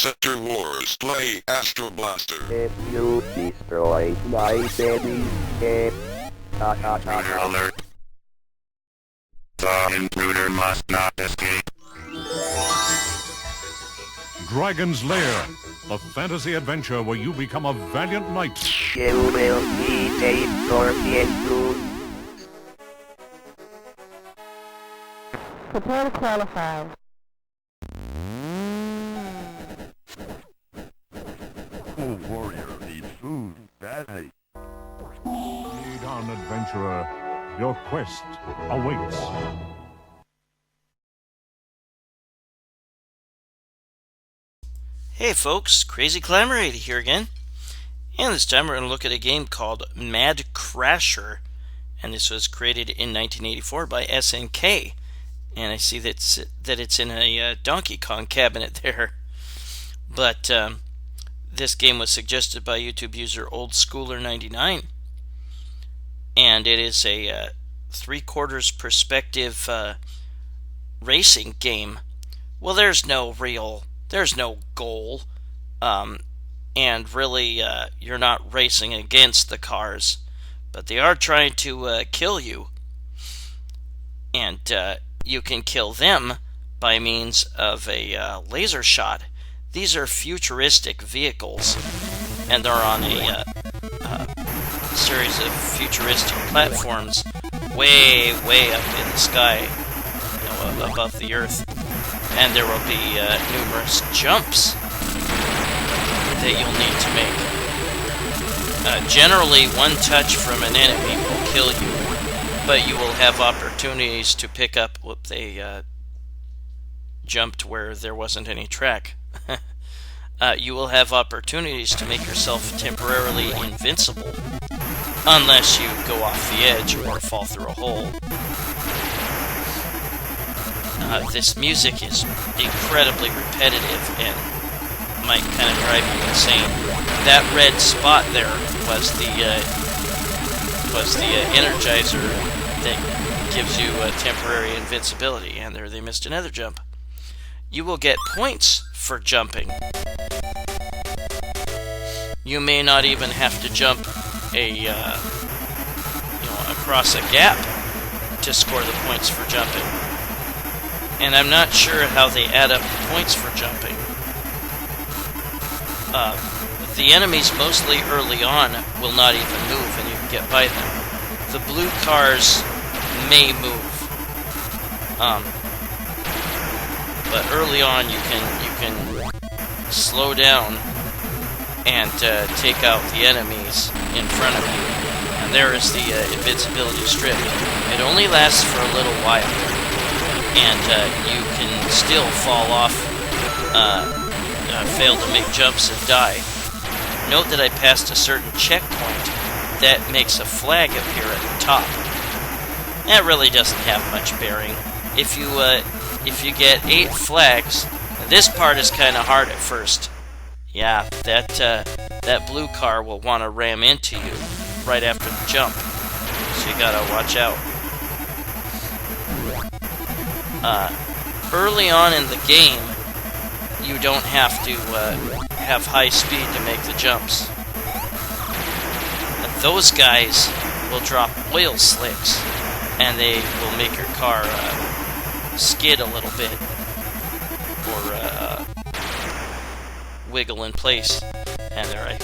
Sector Wars, play Astro Blaster. If you destroy my baby, Intruder alert. The intruder must not escape. Dragon's Lair, a fantasy adventure where you become a valiant knight. you will be a torpedo. Prepare to qualify. Oh, warrior needs food badly. Lead on, adventurer. Your quest awaits. Hey folks, Crazy Climber 80 here again, and this time we're going to look at a game called Mad Crasher, and this was created in 1984 by SNK, and I see that it's in a Donkey Kong cabinet there, but this game was suggested by YouTube user OldSchooler99, and it is a 3/4 perspective racing game. Well, there's no goal, and really you're not racing against the cars, but they are trying to kill you, and you can kill them by means of a laser shot. These are futuristic vehicles, and they're on a series of futuristic platforms way up in the sky, above the earth. And there will be numerous jumps that you'll need to make. Generally, one touch from an enemy will kill you, but you will have opportunities to pick up. Whoop, they jumped where there wasn't any track. You will have opportunities to make yourself temporarily invincible, unless you go off the edge or fall through a hole. This music is incredibly repetitive and might kind of drive you insane. That red spot there was the energizer that gives you temporary invincibility, and there they missed another jump. You will get points for jumping. You may not even have to jump across a gap to score the points for jumping. And I'm not sure how they add up the points for jumping. The enemies, mostly early on, will not even move, and you can get by them. The blue cars may move, but early on you can slow down and take out the enemies in front of you. And there is the invincibility strip. It only lasts for a little while, and you can still fall off, fail to make jumps and die. Note that I passed a certain checkpoint that makes a flag appear at the top. That really doesn't have much bearing. If you get 8 flags, this part is kind of hard at first. Yeah, that blue car will want to ram into you right after the jump, so you gotta watch out. Early on in the game, you don't have to have high speed to make the jumps. And those guys will drop oil slicks, and they will make your car skid a little bit, or wiggle in place. And there, I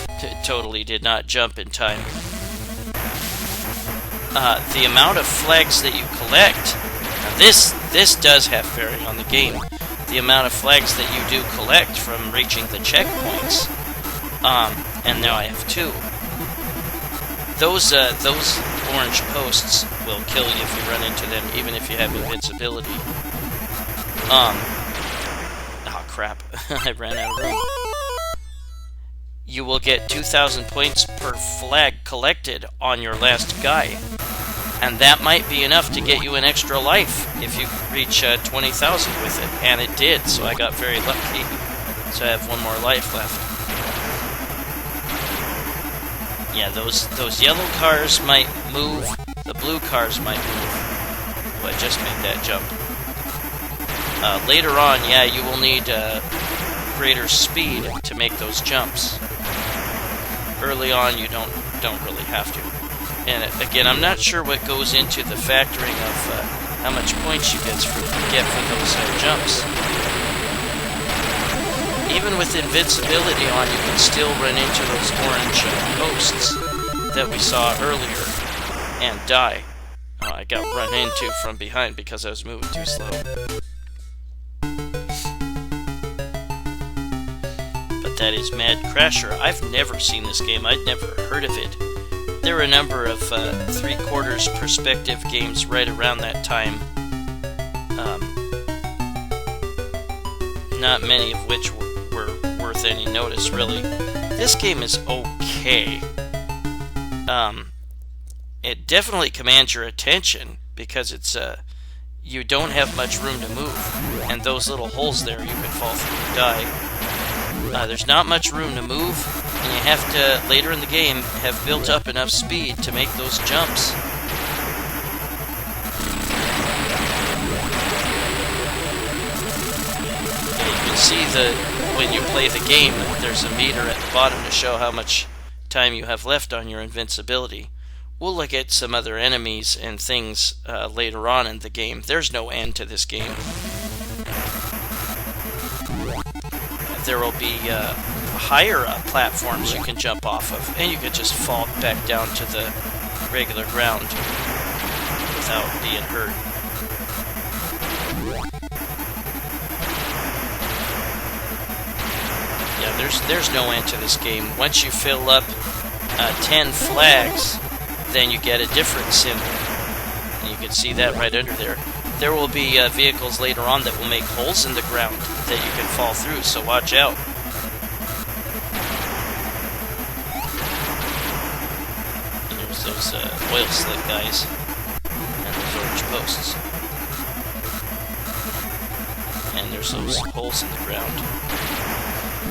totally did not jump in time. The amount of flags that you collect, this does have bearing on the game. The amount of flags that you do collect from reaching the checkpoints, and now I have 2. Those orange posts will kill you if you run into them, even if you have invincibility. Oh crap! I ran out of room. You will get 2,000 points per flag collected on your last guy. And that might be enough to get you an extra life if you reach 20,000 with it. And it did, so I got very lucky. So I have 1 more life left. Yeah, those yellow cars might move. The blue cars might move. Oh, I just made that jump. Later on, yeah, you will need greater speed to make those jumps. Early on, you don't really have to. And again, I'm not sure what goes into the factoring of how much points you get for those jumps. Even with invincibility on, you can still run into those orange posts that we saw earlier and die. I got run into from behind because I was moving too slow. But that is Mad Crasher. I've never seen this game. I'd never heard of it. There were a number of three-quarters perspective games right around that time. Not many of which were worth any notice, really. This game is okay. It definitely commands your attention because it's you don't have much room to move, and those little holes there you can fall through and die. There's not much room to move, and you have to, later in the game, have built up enough speed to make those jumps. And you can see when you play the game, there's a meter at the bottom to show how much time you have left on your invincibility. We'll look at some other enemies and things later on in the game. There's no end to this game. There will be higher platforms you can jump off of, and you can just fall back down to the regular ground without being hurt. Yeah, there's no end to this game. Once you fill up 10 flags, then you get a different symbol. And you can see that right under there. There will be vehicles later on that will make holes in the ground that you can fall through, so watch out. And there's those oil slick guys and those orange posts. And there's those holes in the ground.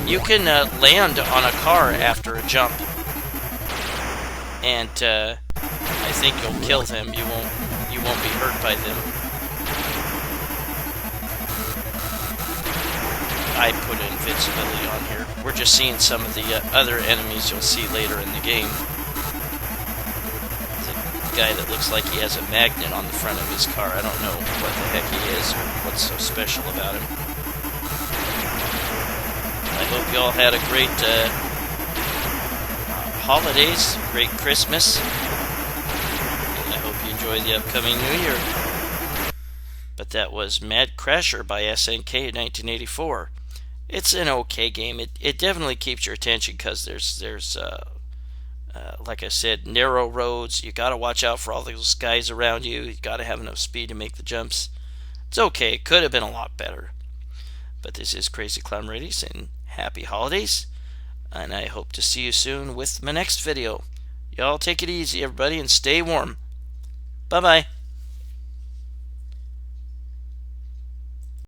You can land on a car after a jump. And I think you'll kill them. You won't be hurt by them. I put invincibility on here. We're just seeing some of the other enemies you'll see later in the game. There's a guy that looks like he has a magnet on the front of his car. I don't know what the heck he is or what's so special about him. I hope you all had a great holidays, great Christmas, and I hope you enjoy the upcoming New Year. But that was Mad Crasher by SNK 1984. It's an okay game. It definitely keeps your attention because there's like I said, narrow roads. You got to watch out for all those guys around you. You got to have enough speed to make the jumps. It's okay. It could have been a lot better. But this is Crazy Clown Radius, and happy holidays. And I hope to see you soon with my next video. Y'all take it easy, everybody, and stay warm. Bye-bye.